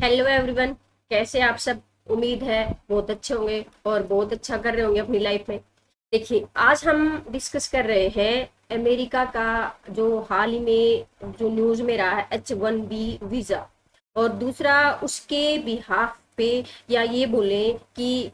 Hello everyone. कैसे आप सब? उम्मीद है बहुत अच्छे होंगे और बहुत अच्छा कर रहे होंगे अपनी लाइफ में। देखिए, आज हम डिस्कस कर रहे हैं अमेरिका का जो हाल ही में जो न्यूज़ में रहा है H1B वीज़ा, और दूसरा उसके बिहाफ पे, या ये बोले कि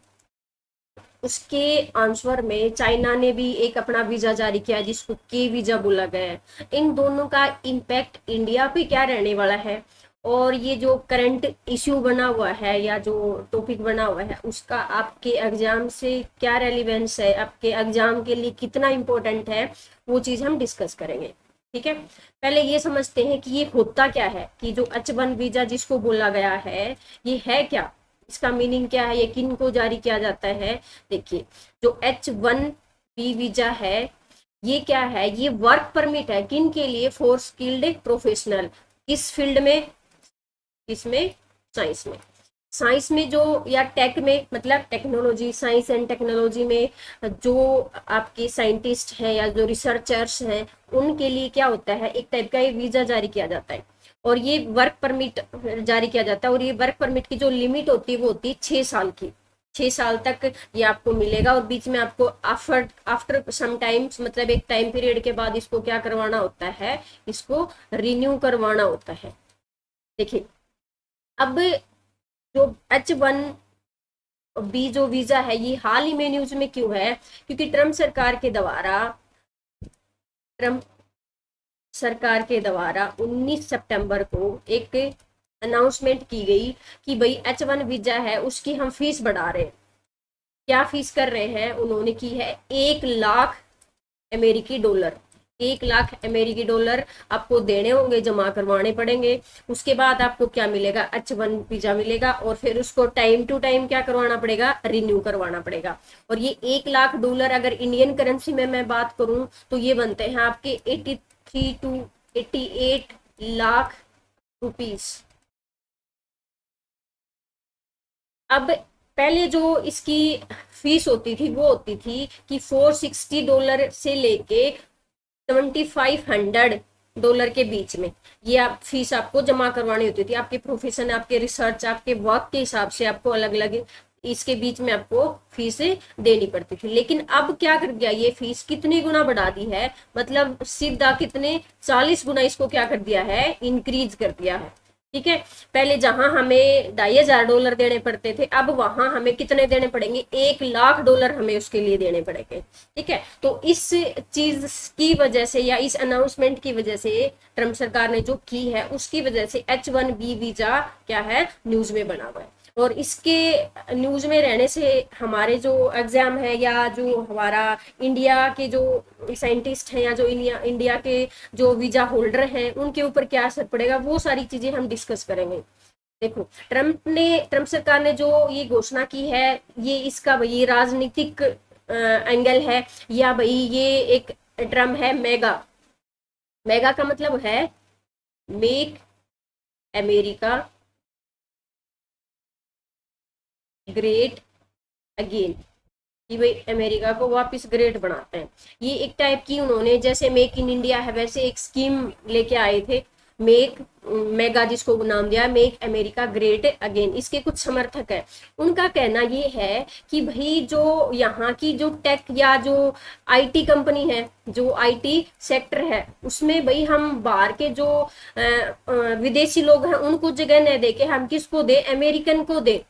उसके आंसर में चाइना ने भी एक अपना वीजा जारी किया जिसको के वीजा बोला गया है। इन दोनों का इम्पैक्ट इंडिया पे क्या रहने वाला है, और ये जो करंट इश्यू बना हुआ है या जो टॉपिक बना हुआ है उसका आपके एग्जाम से क्या रेलिवेंस है, आपके एग्जाम के लिए कितना इम्पोर्टेंट है, वो चीज़ हम डिस्कस करेंगे। ठीक है। पहले ये समझते हैं कि ये होता क्या है, कि जो H1 वीजा जिसको बोला गया है ये है क्या, इसका मीनिंग क्या है, ये किन को जारी किया जाता है। देखिए, जो H1B वीजा है ये क्या है, ये वर्क परमिट है किन के लिए, फॉर स्किल्ड प्रोफेशनल। किस फील्ड में? किसमें? साइंस में। साइंस में जो, या टेक में, मतलब टेक्नोलॉजी, साइंस एंड टेक्नोलॉजी में जो आपके साइंटिस्ट हैं या जो रिसर्चर्स हैं उनके लिए क्या होता है, एक टाइप का ये वीजा जारी किया जाता है और ये वर्क परमिट जारी किया जाता है। और ये वर्क परमिट की जो लिमिट होती है वो होती है 6 साल की। 6 साल तक ये आपको मिलेगा, और बीच में आपको आफ्टर आफ्टर सम टाइम्स, मतलब एक टाइम पीरियड के बाद इसको क्या करवाना होता है, इसको रिन्यू करवाना होता है। देखिए, अब जो H1B जो वीजा है ये हाल ही में न्यूज में क्यों है, क्योंकि ट्रम्प सरकार के द्वारा 19 सितंबर को एक अनाउंसमेंट की गई कि भाई H1 वीजा है उसकी हम फीस बढ़ा रहे हैं। क्या फीस कर रहे हैं? उन्होंने की है 1 लाख अमेरिकी डॉलर। 1 लाख अमेरिकी डॉलर आपको देने होंगे, जमा करवाने पड़ेंगे। उसके बाद आपको क्या मिलेगा, H1 वीजा मिलेगा, और फिर उसको टाइम टू टाइम क्या करवाना पड़ेगा, रिन्यू करवाना पड़ेगा। और ये 1 लाख डॉलर अगर इंडियन करेंसी में मैं बात करूं तो ये बनते हैं आपके 83 to 88 लाख रुपीस। अब पहले जो इसकी फीस होती थी वो होती थी कि $460 से लेके $2500 के बीच में ये आप फीस आपको जमा करवानी होती थी। आपके प्रोफेशन, आपके रिसर्च, आपके वर्क के हिसाब से आपको अलग अलग इसके बीच में आपको फीस देनी पड़ती थी। लेकिन अब क्या कर दिया, ये फीस कितनी गुना बढ़ा दी है, मतलब सीधा कितने 40 गुना इसको क्या कर दिया है, इंक्रीज कर दिया है। ठीक है। पहले जहां हमें $2500 देने पड़ते थे, अब वहां हमें कितने देने पड़ेंगे, $1 लाख हमें उसके लिए देने पड़ेंगे। ठीक है। तो इस चीज की वजह से, या इस अनाउंसमेंट की वजह से, ट्रम्प सरकार ने जो की है उसकी वजह से H1B वीजा क्या है, न्यूज में बना हुआ है। और इसके न्यूज में रहने से हमारे जो एग्जाम है, या जो हमारा इंडिया के जो साइंटिस्ट हैं, या जो इंडिया के जो वीजा होल्डर हैं उनके ऊपर क्या असर पड़ेगा, वो सारी चीजें हम डिस्कस करेंगे। देखो, ट्रम्प सरकार ने जो ये घोषणा की है, ये इसका भाई राजनीतिक एंगल है, या भाई ये एक टर्म है मेगा। मेगा का मतलब है मेक अमेरिका ग्रेट अगेन, कि भाई अमेरिका को वापस ग्रेट बनाते हैं। ये एक टाइप की उन्होंने, जैसे मेक इन इंडिया है वैसे एक स्कीम लेके आए थे, मेक मेगा, जिसको नाम दिया मेक अमेरिका ग्रेट अगेन। इसके कुछ समर्थक है, उनका कहना ये है कि भाई जो यहाँ की जो टेक या जो आईटी कंपनी है, जो आईटी सेक्टर है, उसमें भाई हम बाहर के जो विदेशी लोग हैं उनको जगह न दे के हम किसको दे, अमेरिकन को दे।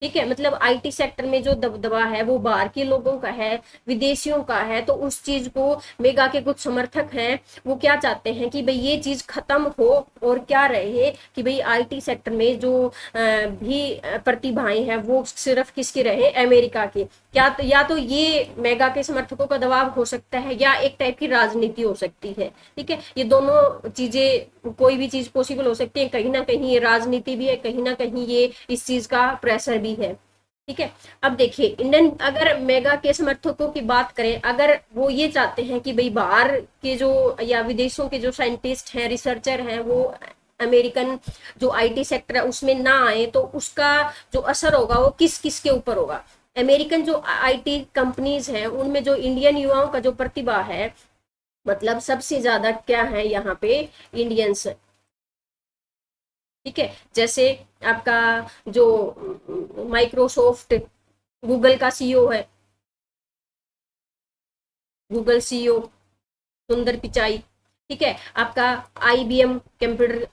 ठीक है। मतलब आईटी सेक्टर में जो दबदबा है वो बाहर के लोगों का है, विदेशियों का है। तो उस चीज को मेगा के कुछ समर्थक हैं, वो क्या चाहते हैं कि भाई ये चीज खत्म हो, और क्या रहे कि भाई आईटी सेक्टर में जो भी प्रतिभाएं हैं वो सिर्फ किसकी रहे, अमेरिका की। क्या तो, या तो ये मेगा के समर्थकों का दबाव हो सकता है, या एक टाइप की राजनीति हो सकती है। ठीक है। ये दोनों चीजें, कोई भी चीज पॉसिबल हो सकती है। कहीं ना कहीं ये राजनीति भी है, कहीं ना कहीं ये इस चीज का प्रेशर भी है। ठीक है। अब देखिए, इंडियन, अगर मेगा के समर्थकों की बात करें, अगर वो ये चाहते हैं कि भाई बाहर के जो, या विदेशों के जो साइंटिस्ट हैं, रिसर्चर हैं, वो अमेरिकन जो आईटी सेक्टर है उसमें ना आए, तो उसका जो असर होगा वो किस किस के ऊपर होगा। अमेरिकन जो आईटी कंपनीज हैं उनमें जो इंडियन युवाओं का जो प्रतिभा है, मतलब सबसे ज्यादा क्या है यहाँ पे, इंडियंस। ठीक है, जैसे आपका जो माइक्रोसॉफ्ट, गूगल का सीईओ है, गूगल सीईओ सुंदर पिचाई, ठीक है। आपका आईबीएम, कंप्यूटर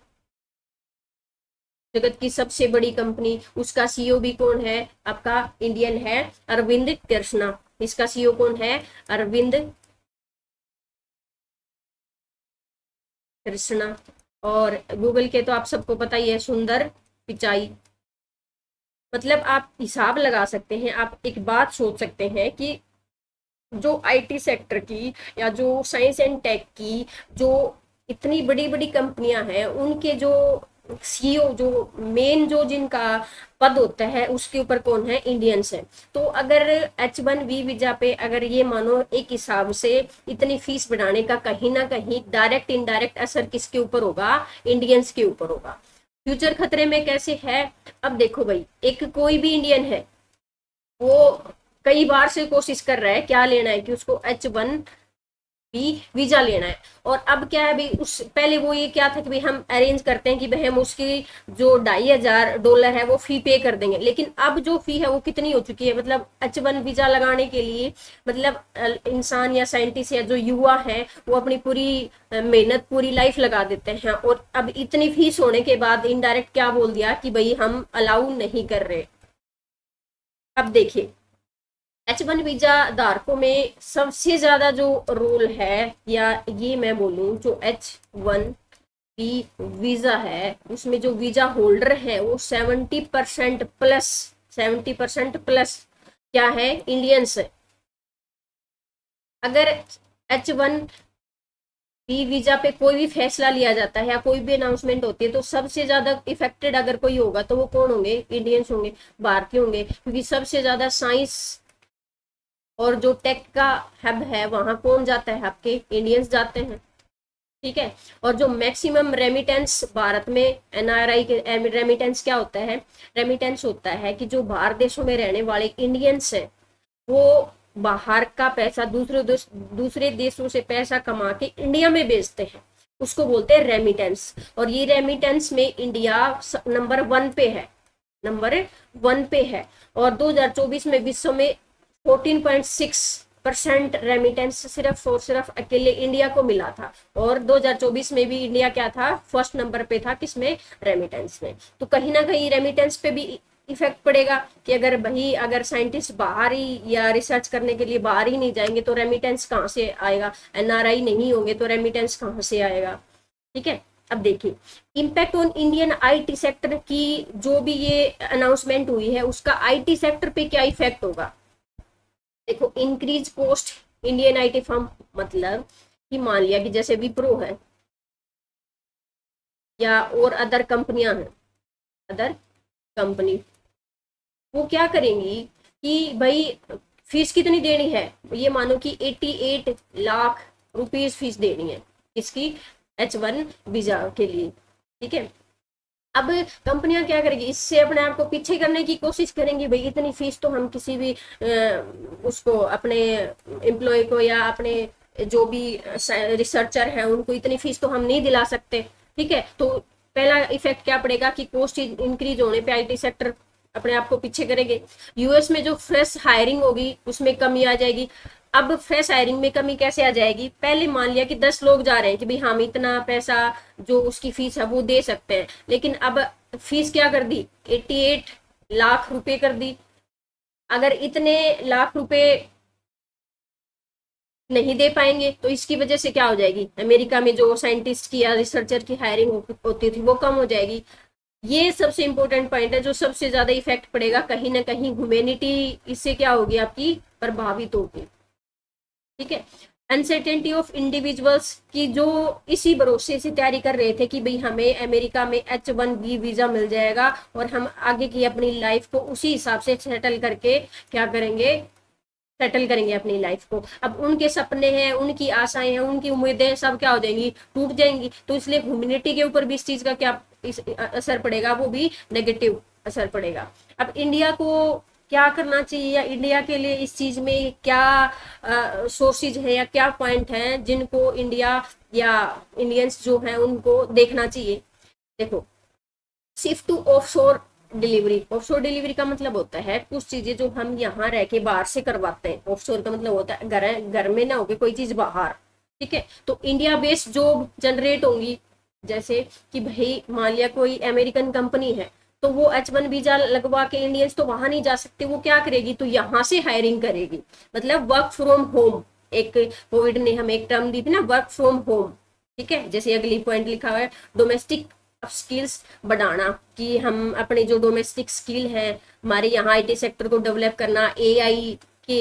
जगत की सबसे बड़ी कंपनी, उसका सीईओ भी कौन है, आपका इंडियन है, अरविंद कृष्णा। इसका सीईओ कौन है, अरविंद कृष्णा। और गूगल के तो आप सबको पता ही है, सुंदर पिचाई। मतलब आप हिसाब लगा सकते हैं, आप एक बात सोच सकते हैं कि जो आईटी सेक्टर की या जो साइंस एंड टेक की जो इतनी बड़ी बड़ी कंपनियां हैं, उनके जो सीईओ, जो मेन जो जिनका पद होता है, उसके ऊपर कौन है, इंडियंस है। तो अगर H1B वीजा पे अगर ये मानो एक हिसाब से इतनी फीस बढ़ाने का कहीं ना कहीं डायरेक्ट इनडायरेक्ट असर किसके ऊपर होगा, इंडियंस के ऊपर होगा। फ्यूचर खतरे में कैसे है, अब देखो भाई, एक कोई भी इंडियन है, वो कई बार से कोशिश कर रहा है, क्या लेना है कि उसको H1B वीजा लेना है। और अब क्या है भाई, उस पहले वो ये क्या था कि भाई हम अरेंज करते हैं कि भाई हम उसकी जो $2,500 है वो फी पे कर देंगे। लेकिन अब जो फी है वो कितनी हो चुकी है, मतलब H1 वीजा लगाने के लिए, मतलब इंसान या साइंटिस्ट या जो युवा है वो अपनी पूरी मेहनत, पूरी लाइफ लगा देते हैं, और अब इतनी फीस होने के बाद इनडायरेक्ट क्या बोल दिया कि भाई हम अलाउ नहीं कर रहे। अब देखिए, H1 वीजा धारकों में सबसे ज्यादा जो रोल है, या ये मैं बोलूं जो H1B वीजा है, उसमें जो वीजा होल्डर है वो 70% प्लस, 70% प्लस क्या है, इंडियंस है। अगर H1B वीजा पे कोई भी फैसला लिया जाता है या कोई भी अनाउंसमेंट होती है, तो सबसे ज्यादा इफेक्टेड अगर कोई होगा तो वो कौन होंगे, इंडियंस होंगे, भारतीय होंगे, क्योंकि सबसे ज्यादा साइंस और जो टेक का हब है वहां कौन जाता है, आपके इंडियंस जाते हैं। ठीक है, और जो मैक्सिमम रेमिटेंस भारत में एनआरआई के, रेमिटेंस क्या होता है, रेमिटेंस होता है कि जो बाहर देशों में रहने वाले इंडियंस है, वो बाहर का पैसा दूसरे देशों से पैसा कमा के इंडिया में भेजते हैं, उसको बोलते हैं रेमिटेंस। और ये रेमिटेंस में इंडिया नंबर 1 पे है, नंबर 1 पे है। और 2024 में विश्व में 14.6% रेमिटेंस सिर्फ और सिर्फ अकेले इंडिया को मिला था। और 2024 में भी इंडिया क्या था, फर्स्ट नंबर पे था, किसमें, रेमिटेंस में। तो कहीं ना कहीं रेमिटेंस पे भी इफेक्ट पड़ेगा कि अगर भाई, अगर साइंटिस्ट बाहर ही या रिसर्च करने के लिए बाहर ही नहीं जाएंगे तो रेमिटेंस कहाँ से आएगा, एनआरआई नहीं होंगे तो रेमिटेंस कहाँ से आएगा। ठीक है, अब देखिए, impact on Indian IT sector की जो भी ये अनाउंसमेंट हुई है, उसका आईटी सेक्टर पे क्या इफेक्ट होगा। देखो, increase cost Indian IT firm, मतलब कि मान लिया कि जैसे विप्रो है या और अदर कंपनियां हैं, अदर कंपनी, वो क्या करेंगी कि भाई फीस कितनी देनी है, ये मानो कि 88 लाख रुपीस फीस देनी है, इसकी H1 वीजा के लिए। ठीक है, अब कंपनियां क्या करेगी, इससे अपने आप को पीछे करने की कोशिश करेंगी, भाई इतनी फीस तो हम किसी भी उसको, अपने एम्प्लॉय को या अपने जो भी रिसर्चर है उनको इतनी फीस तो हम नहीं दिला सकते। ठीक है, तो पहला इफेक्ट क्या पड़ेगा कि कॉस्ट इंक्रीज होने पे आईटी सेक्टर अपने आप को पीछे करेंगे। यूएस में जो फ्रेश हायरिंग होगी उसमें कमी आ जाएगी। अब फ्रेश हायरिंग में कमी कैसे आ जाएगी, पहले मान लिया कि 10 लोग जा रहे हैं कि भाई हम इतना पैसा जो उसकी फीस है वो दे सकते हैं, लेकिन अब फीस क्या कर दी, 88 लाख रुपए कर दी। अगर इतने लाख रुपए नहीं दे पाएंगे तो इसकी वजह से क्या हो जाएगी, अमेरिका में जो साइंटिस्ट की या रिसर्चर की हायरिंग होती थी वो कम हो जाएगी। ये सबसे इंपॉर्टेंट पॉइंट है, जो सबसे ज्यादा इफेक्ट पड़ेगा, कहीं ना कहीं ह्यूमैनिटी इससे क्या होगी, आपकी प्रभावित होगी। ठीक है, अनसर्टेनिटी ऑफ इंडिविजुअल्स की जो इसी भरोसे से तैयारी कर रहे थे कि भाई हमें अमेरिका में H1B वीजा मिल जाएगा और हम आगे की अपनी लाइफ को उसी हिसाब से सेटल करके क्या करेंगे, सेटल करेंगे अपनी लाइफ को। अब उनके सपने हैं, उनकी आशाएं हैं, उनकी उम्मीदें सब क्या हो जाएंगी, टूट जाएंगी। तो इसलिए ह्यूमैनिटी के ऊपर भी इस चीज का क्या असर पड़ेगा, वो भी नेगेटिव असर पड़ेगा। अब इंडिया को क्या करना चाहिए, या इंडिया के लिए इस चीज में क्या सोर्सेज है या क्या पॉइंट है जिनको इंडिया या इंडियंस जो है उनको देखना चाहिए। देखो, shift to offshore delivery. Offshore delivery का मतलब होता है कुछ चीजें जो हम यहाँ रह के बाहर से करवाते हैं। ऑफशोर का मतलब होता है घर में ना होके कोई चीज बाहर, ठीक है। तो इंडिया बेस्ड जॉब जनरेट होंगी, जैसे कि भाई मान लिया कोई अमेरिकन कंपनी है, तो वो H1 वीजा लगवा के इंडियंस तो वहां नहीं जा सकते, वो क्या करेगी, तो यहाँ से हायरिंग करेगी, मतलब वर्क फ्रॉम होम। एक कोविड ने हमें एक टर्म दी थी ना, वर्क फ्रॉम होम, ठीक है। जैसे अगली पॉइंट लिखा हुआ है डोमेस्टिक स्किल्स बढ़ाना, कि हम अपने जो डोमेस्टिक स्किल है हमारे यहाँ आईटी सेक्टर को डेवलप करना, एआई के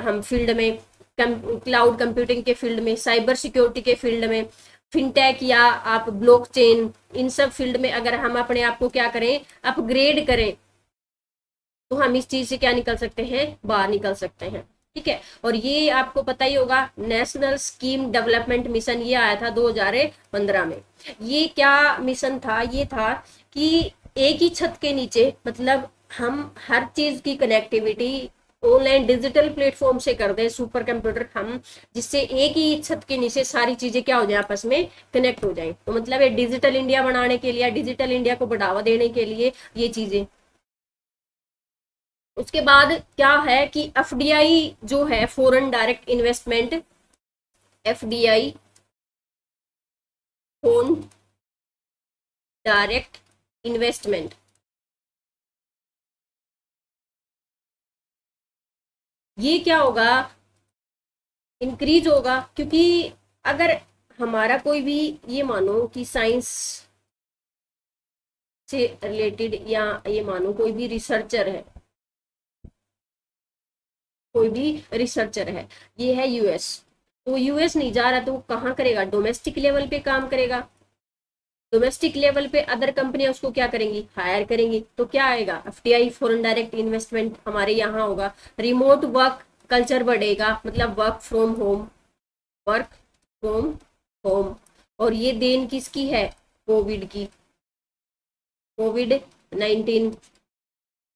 हम फील्ड में, क्लाउड कंप्यूटिंग के फील्ड में, साइबर सिक्योरिटी के फील्ड में, फिनटेक या आप ब्लॉकचेन, इन सब फील्ड में अगर हम अपने आप को क्या करें, अपग्रेड करें, तो हम इस चीज से क्या निकल सकते हैं, बाहर निकल सकते हैं, ठीक है। और ये आपको पता ही होगा नेशनल स्कीम डेवलपमेंट मिशन, ये आया था 2015 में। ये क्या मिशन था, ये था कि एक ही छत के नीचे, मतलब हम हर चीज की कनेक्टिविटी ऑनलाइन डिजिटल प्लेटफॉर्म से कर दें, सुपर कंप्यूटर हम, जिससे एक ही छत के नीचे सारी चीजें क्या हो जाए, आपस में कनेक्ट हो जाए। तो मतलब ये डिजिटल इंडिया बनाने के लिए, डिजिटल इंडिया को बढ़ावा देने के लिए ये चीजें। उसके बाद क्या है कि एफडीआई जो है, foreign direct investment, FDI foreign direct investment, ये क्या होगा, इंक्रीज होगा। क्योंकि अगर हमारा कोई भी, ये मानो कि साइंस से रिलेटेड, या ये मानो कोई भी रिसर्चर है, कोई भी रिसर्चर है, ये है यूएस, तो यूएस नहीं जा रहा तो वो कहाँ करेगा, डोमेस्टिक लेवल पे काम करेगा। डोमेस्टिक लेवल पे अदर कंपनियां उसको क्या करेंगी, हायर करेंगी, तो क्या आएगा, एफडीआई फॉरेन डायरेक्ट इन्वेस्टमेंट हमारे यहाँ होगा। रिमोट वर्क कल्चर बढ़ेगा, मतलब work from home, work from home. और ये देन किसकी है, कोविड की, कोविड 19।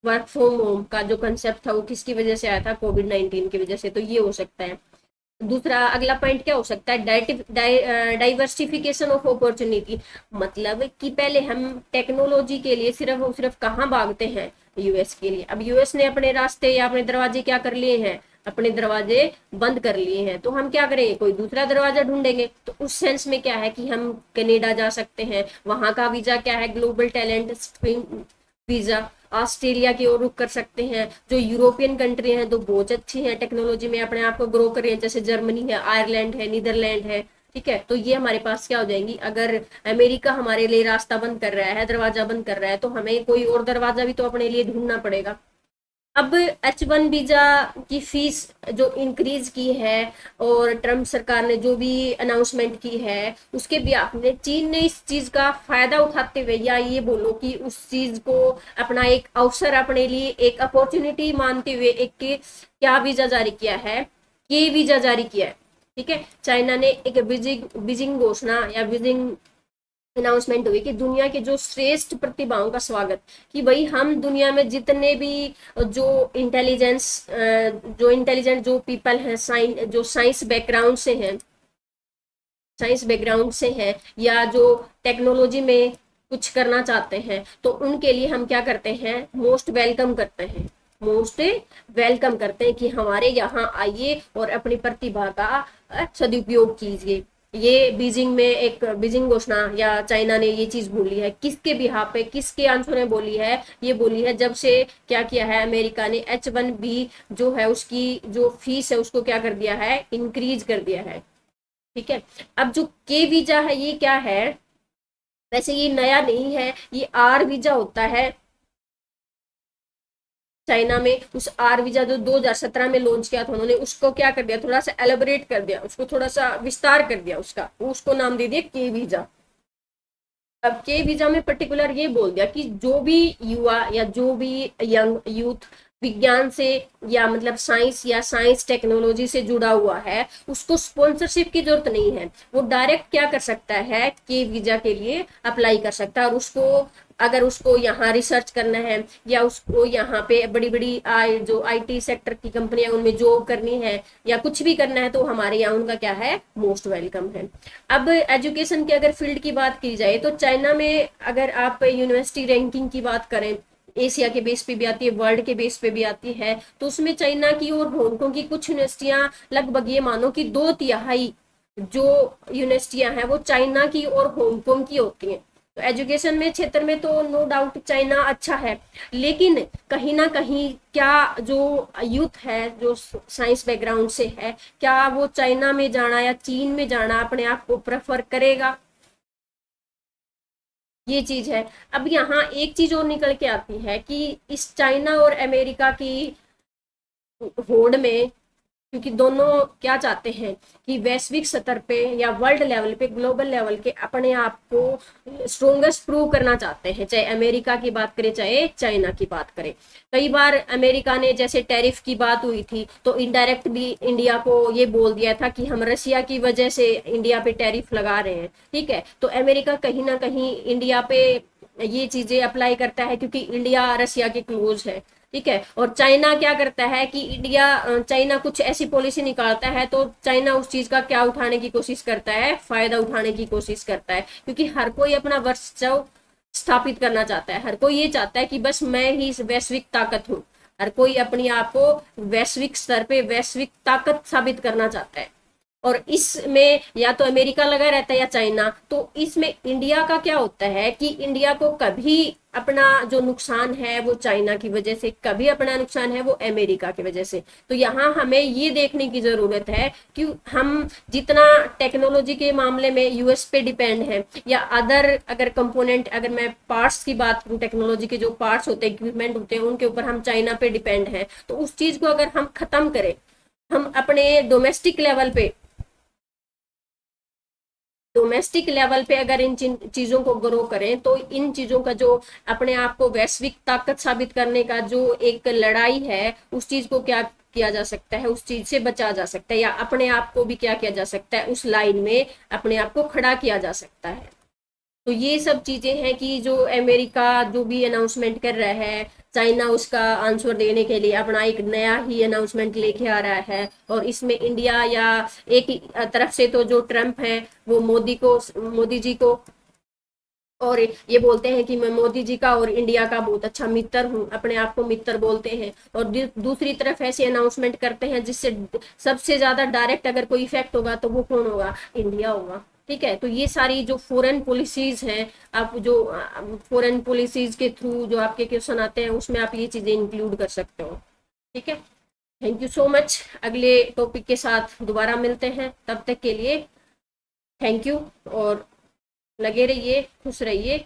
वर्क फ्रॉम होम का जो कंसेप्ट था वो किसकी वजह से आया था, कोविड 19 की वजह से। तो ये हो सकता है। दूसरा अगला पॉइंट क्या हो सकता है, डाइवर्सिफिकेशन ऑफ अपॉर्चुनिटी, मतलब कि पहले हम टेक्नोलॉजी के लिए सिर्फ और सिर्फ कहाँ भागते हैं, यूएस के लिए। अब यूएस ने अपने रास्ते या अपने दरवाजे क्या कर लिए हैं, अपने दरवाजे बंद कर लिए हैं, तो हम क्या करेंगे, कोई दूसरा दरवाजा ढूंढेंगे। तो उस सेंस में क्या है कि हम कनाडा जा सकते हैं, वहां का वीजा क्या है, ग्लोबल टैलेंट वीजा। ऑस्ट्रेलिया की ओर रुख कर सकते हैं। जो यूरोपियन कंट्री हैं तो बहुत अच्छी हैं टेक्नोलॉजी में, अपने आप को ग्रो कर रही है, जैसे जर्मनी है, आयरलैंड है, नीदरलैंड है, ठीक है। तो ये हमारे पास क्या हो जाएंगी। अगर अमेरिका हमारे लिए रास्ता बंद कर रहा है, दरवाजा बंद कर रहा है, तो हमें कोई और दरवाजा भी तो अपने लिए ढूंढना पड़ेगा। अब H1 वीजा की फीस जो इंक्रीज की है, और ट्रम्प सरकार ने जो भी अनाउंसमेंट की है, उसके बिहाफ में चीन ने इस चीज का फायदा उठाते हुए, या ये बोलो कि उस चीज को अपना एक अवसर, अपने लिए एक अपॉर्चुनिटी मानते हुए, एक के क्या वीजा जारी किया है, ये वीजा जारी किया है, ठीक है। चाइना ने एक बीजिंग घोषणा या बीजिंग अनाउंसमेंट हुई कि दुनिया के जो श्रेष्ठ प्रतिभाओं का स्वागत, कि भाई हम दुनिया में जितने भी जो इंटेलिजेंट जो पीपल हैं, जो साइंस बैकग्राउंड से हैं, या जो टेक्नोलॉजी में कुछ करना चाहते हैं, तो उनके लिए हम क्या करते हैं, मोस्ट वेलकम करते हैं, मोस्ट वेलकम करते हैं कि हमारे यहाँ आइए और अपनी प्रतिभा का सदुपयोग कीजिए। ये बीजिंग में एक बीजिंग घोषणा या चाइना ने ये चीज बोली है, किसके बिहाफ पे, किसके आंसर ने बोली है, ये बोली है जब से क्या किया है अमेरिका ने, H1B जो है उसकी जो फीस है उसको क्या कर दिया है, इंक्रीज कर दिया है, ठीक है। अब जो के वीजा है ये क्या है, वैसे ये नया नहीं है, ये आर वीजा होता है चाइना में। उस आर वीजा जो 2017 में लॉन्च किया था उन्होंने, उसको क्या कर दिया, थोड़ा सा एलेबोरेट कर दिया, उसको थोड़ा सा विस्तार कर दिया, उसको नाम दे दिया के वीजा। अब के वीजा में पर्टिकुलर ये बोल दिया कि जो भी युवा या जो भी यंग यूथ विज्ञान से या मतलब साइंस या साइंस टेक्नोलॉजी से जुड़ा हुआ है, उसको स्पॉन्सरशिप की जरूरत नहीं है। वो डायरेक्ट क्या कर सकता है कि वीजा के लिए अप्लाई कर सकता है, और उसको अगर उसको यहाँ रिसर्च करना है या उसको यहाँ पे बड़ी बड़ी जो आईटी सेक्टर की कंपनियां उनमें जॉब करनी है या कुछ भी करना है, तो हमारे यहाँ उनका क्या है, मोस्ट वेलकम है। अब एजुकेशन के अगर फील्ड की बात की जाए तो चाइना में अगर आप यूनिवर्सिटी रैंकिंग की बात करें, एशिया के बेस पे भी आती है, वर्ल्ड के बेस पे भी आती है, तो उसमें चाइना की और हांगकांग की कुछ यूनिवर्सिटियां, लगभग ये मानो कि 2/3 जो यूनिवर्सिटियां हैं वो चाइना की और हांगकांग की होती हैं। तो एजुकेशन में क्षेत्र में तो नो डाउट चाइना अच्छा है, लेकिन कहीं ना कहीं क्या जो यूथ है जो साइंस बैकग्राउंड से है, क्या वो चाइना में जाना या चीन में जाना अपने आप को प्रेफर करेगा, ये चीज है। अब यहाँ एक चीज और निकल के आती है कि इस चाइना और अमेरिका की होड़ में, क्योंकि दोनों क्या चाहते हैं कि वैश्विक स्तर पे या वर्ल्ड लेवल पे, ग्लोबल लेवल के अपने आप को स्ट्रोंगेस्ट प्रूव करना चाहते हैं, चाहे अमेरिका की बात करें चाहे चाइना की बात करें। कई बार अमेरिका ने, जैसे टैरिफ की बात हुई थी, तो इनडायरेक्ट भी इंडिया को ये बोल दिया था कि हम रशिया की वजह से इंडिया पे टैरिफ लगा रहे हैं, ठीक है। तो अमेरिका कहीं ना कहीं इंडिया पे ये चीजें अप्लाई करता है क्योंकि इंडिया रशिया के क्लोज है, ठीक है। और चाइना क्या करता है कि चाइना कुछ ऐसी पॉलिसी निकालता है तो चाइना उस चीज का क्या उठाने की कोशिश करता है, फायदा उठाने की कोशिश करता है, क्योंकि हर कोई अपना वर्चस्व स्थापित करना चाहता है। हर कोई ये चाहता है कि बस मैं ही वैश्विक ताकत हूँ। हर कोई अपने आप को वैश्विक स्तर पे वैश्विक ताकत साबित करना चाहता है। और इसमें या तो अमेरिका लगा रहता है या चाइना। तो इसमें इंडिया का क्या होता है कि इंडिया को कभी अपना जो नुकसान है वो चाइना की वजह से, कभी अपना नुकसान है वो अमेरिका की वजह से। तो यहाँ हमें ये देखने की जरूरत है कि हम जितना टेक्नोलॉजी के मामले में यूएस पे डिपेंड है, या अदर अगर कंपोनेंट, अगर मैं पार्ट्स की बात करूँ, टेक्नोलॉजी के जो पार्ट्स होते हैं, इक्विपमेंट होते हैं, उनके ऊपर हम चाइना पे डिपेंड है, तो उस चीज को अगर हम खत्म करें, हम अपने डोमेस्टिक लेवल पे अगर इन चीजों को ग्रो करें, तो इन चीजों का जो अपने आप को वैश्विक ताकत साबित करने का जो एक लड़ाई है, उस चीज को क्या किया जा सकता है, उस चीज से बचा जा सकता है, या अपने आप को भी क्या किया जा सकता है, उस लाइन में अपने आप को खड़ा किया जा सकता है। तो ये सब चीजें हैं कि जो अमेरिका जो भी अनाउंसमेंट कर रहा है, चाइना उसका आंसर देने के लिए अपना एक नया ही अनाउंसमेंट लेके आ रहा है। और इसमें इंडिया या एक तरफ से तो जो ट्रम्प है वो मोदी जी को और ये बोलते हैं कि मैं मोदी जी का और इंडिया का बहुत अच्छा मित्र हूँ, अपने आप को मित्र बोलते हैं। और दूसरी तरफ ऐसे अनाउंसमेंट करते हैं जिससे सबसे ज्यादा डायरेक्ट अगर कोई इफेक्ट होगा तो वो कौन होगा, इंडिया होगा, ठीक है। तो ये सारी जो फॉरेन पॉलिसीज हैं, आप जो फॉरेन पॉलिसीज के थ्रू जो आपके क्वेश्चन आते हैं उसमें आप ये चीजें इंक्लूड कर सकते हो, ठीक है। Thank you so much. अगले टॉपिक के साथ दोबारा मिलते हैं, तब तक के लिए थैंक यू, और लगे रहिए, खुश रहिए।